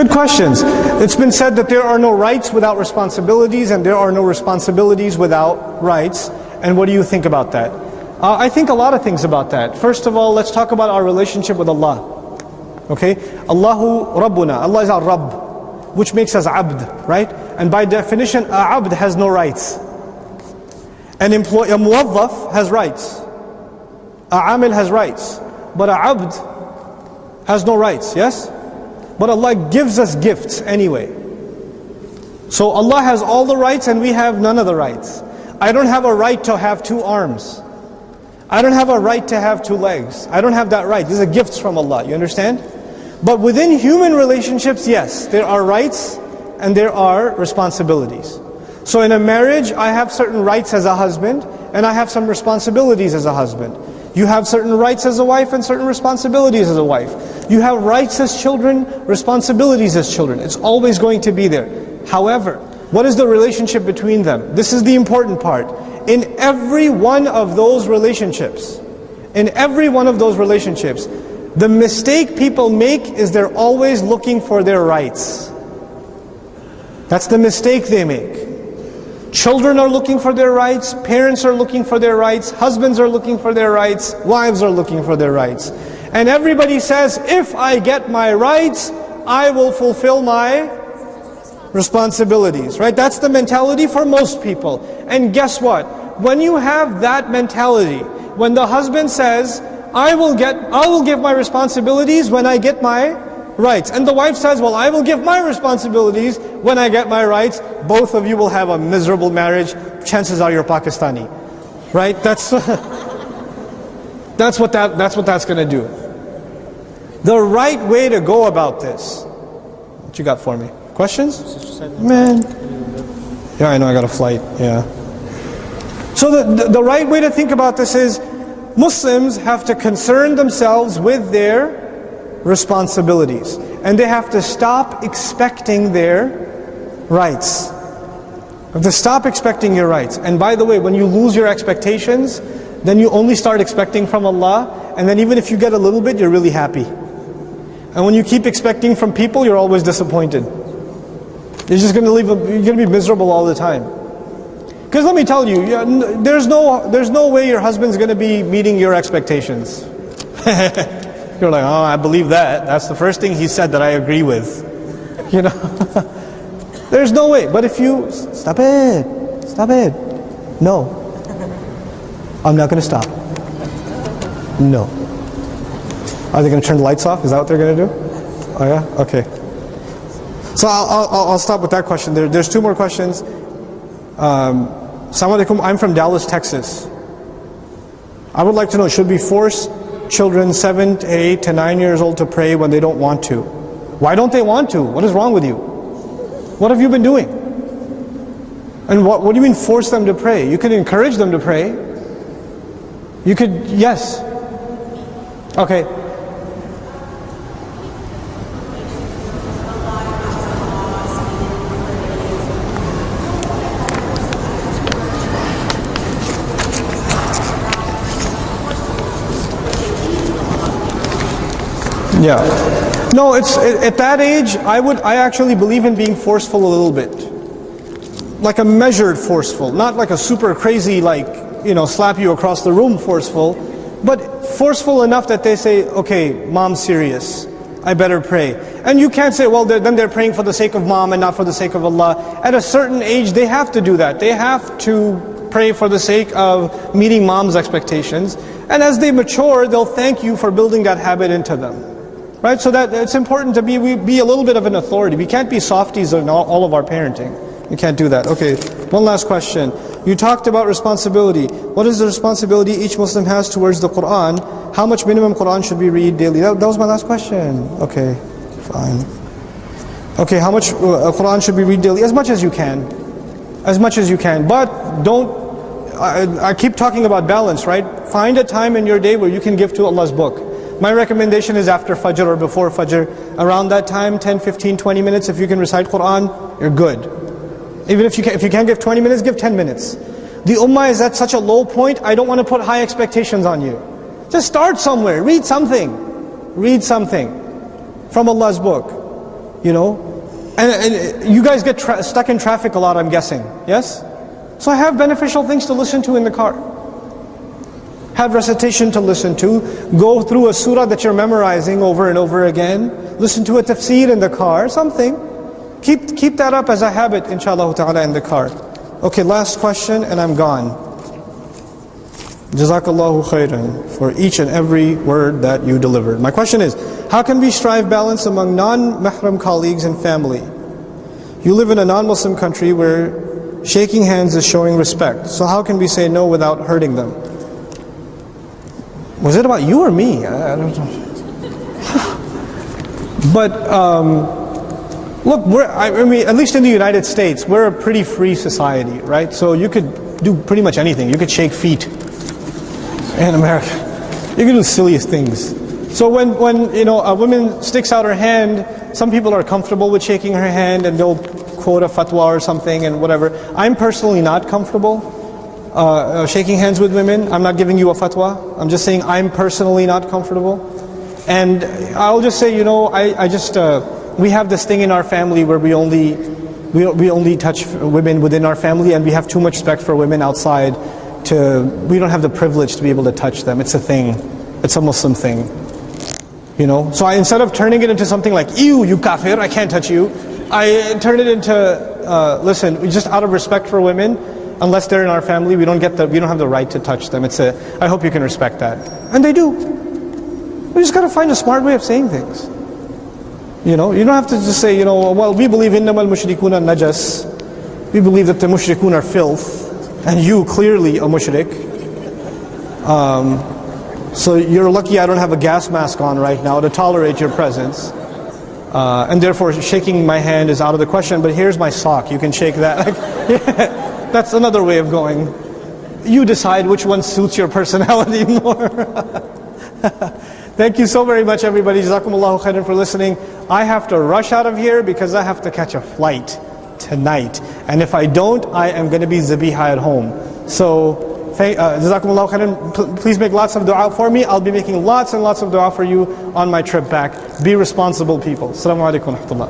Good questions. It's been said that there are no rights without responsibilities, and there are no responsibilities without rights. And what do you think about that? I think a lot of things about that. First of all, let's talk about our relationship with Allah. Okay? Allahu Rabbuna. Allah is our Rabb, which makes us abd, right? And by definition, a abd has no rights. A muwaddaf has rights. A amil has rights. But a abd has no rights, yes? But Allah gives us gifts anyway. So Allah has all the rights and we have none of the rights. I don't have a right to have 2 arms. I don't have a right to have 2 legs. I don't have that right. These are gifts from Allah, you understand? But within human relationships, yes, there are rights and there are responsibilities. So in a marriage, I have certain rights as a husband and I have some responsibilities as a husband. You have certain rights as a wife and certain responsibilities as a wife. You have rights as children, responsibilities as children. It's always going to be there. However, what is the relationship between them? This is the important part. In every one of those relationships, the mistake people make is they're always looking for their rights. That's the mistake they make. Children are looking for their rights, parents are looking for their rights, husbands are looking for their rights, wives are looking for their rights. And everybody says, if I get my rights, I will fulfill my responsibilities, right? That's the mentality for most people. And guess what? When you have that mentality, when the husband says, I will give my responsibilities when I get my rights. And the wife says, well, I will give my responsibilities when I get my rights. Both of you will have a miserable marriage. Chances are you're Pakistani. Right? That's what that's going to do. The right way to go about this. What you got for me? Questions? Man. Yeah, I know, I got a flight. Yeah. So the right way to think about this is Muslims have to concern themselves with their responsibilities. And they have to stop expecting their rights. You have to stop expecting your rights. And by the way, when you lose your expectations, then you only start expecting from Allah, and then even if you get a little bit, you're really happy. And when you keep expecting from people, you're always disappointed. You're just going to be miserable all the time. Because let me tell you, there's no way your husband's going to be meeting your expectations. You're like, oh, I believe that. That's the first thing he said that I agree with. You know, there's no way. But if you, stop it. No, I'm not going to stop. No. Are they going to turn the lights off? Is that what they're going to do? Oh yeah? Okay. So I'll stop with that question. There's 2 more questions. Assalamu alaikum, I'm from Dallas, Texas. I would like to know, should we force children 7 to 8 to 9 years old to pray when they don't want to? Why don't they want to? What is wrong with you? What have you been doing? And what do you mean force them to pray? You can encourage them to pray. You could, yes. Okay. Yeah. No, it's at that age, I actually believe in being forceful a little bit. Like a measured forceful, not like a super crazy, like, you know, slap you across the room forceful, but forceful enough that they say, okay, mom's serious, I better pray. And you can't say, well, then they're praying for the sake of mom and not for the sake of Allah. At a certain age, they have to do that. They have to pray for the sake of meeting mom's expectations. And as they mature, they'll thank you for building that habit into them. Right, so that it's important to be a little bit of an authority. We can't be softies in all of our parenting. We can't do that. Okay, one last question. You talked about responsibility. What is the responsibility each Muslim has towards the Qur'an? How much minimum Qur'an should we read daily? That was my last question. Okay, fine. Okay, how much Qur'an should we read daily? As much as you can. As much as you can. But don't, I keep talking about balance, right? Find a time in your day where you can give to Allah's book. My recommendation is after Fajr or before Fajr. Around that time, 10, 15, 20 minutes, if you can recite Qur'an, you're good. Even if you can't give 20 minutes, give 10 minutes. The ummah is at such a low point, I don't want to put high expectations on you. Just start somewhere, read something. Read something from Allah's book. you know. And you guys get stuck in traffic a lot, I'm guessing, yes? So have beneficial things to listen to in the car. Have recitation to listen to. Go through a surah that you're memorizing over and over again. Listen to a tafsir in the car, something. Keep that up as a habit, inshallah ta'ala, in the car. Okay, last question and I'm gone. Jazakallahu khairan for each and every word that you delivered. My question is, how can we strive balance among non-mahram colleagues and family? You live in a non-Muslim country where shaking hands is showing respect. So how can we say no without hurting them? Was it about you or me? I don't know. But look, I mean, at least in the United States, we're a pretty free society, right? So you could do pretty much anything. You could shake feet. In America, you can do the silliest things. So when you know a woman sticks out her hand, some people are comfortable with shaking her hand and they'll quote a fatwa or something and whatever. I'm personally not comfortable shaking hands with women. I'm not giving you a fatwa. I'm just saying I'm personally not comfortable. And I'll just say, you know, I just we have this thing in our family where we only touch women within our family, and we have too much respect for women outside. We don't have the privilege to be able to touch them. It's a thing. It's a Muslim thing. You know? So instead of turning it into something like, ew, you kafir, I can't touch you, I turn it into, listen, just out of respect for women, unless they're in our family, we don't have the right to touch them. I hope you can respect that. And they do. We just got to find a smart way of saying things. You know, you don't have to just say, you know, well, we believe innamal mushrikuna najas. We believe that the mushrikun are filth. And you clearly a mushrik. So you're lucky I don't have a gas mask on right now to tolerate your presence. And therefore shaking my hand is out of the question, but here's my sock, you can shake that. That's another way of going. You decide which one suits your personality more. Thank you so very much everybody. Jazakumullahu khairan for listening. I have to rush out of here because I have to catch a flight tonight, and if I don't, I am going to be zabiha at home. So Jazakumullahu khairan. Please make lots of dua for me. I'll be making lots and lots of dua for you on my trip back. Be responsible people. Assalamu alaikum wa rahmatullah.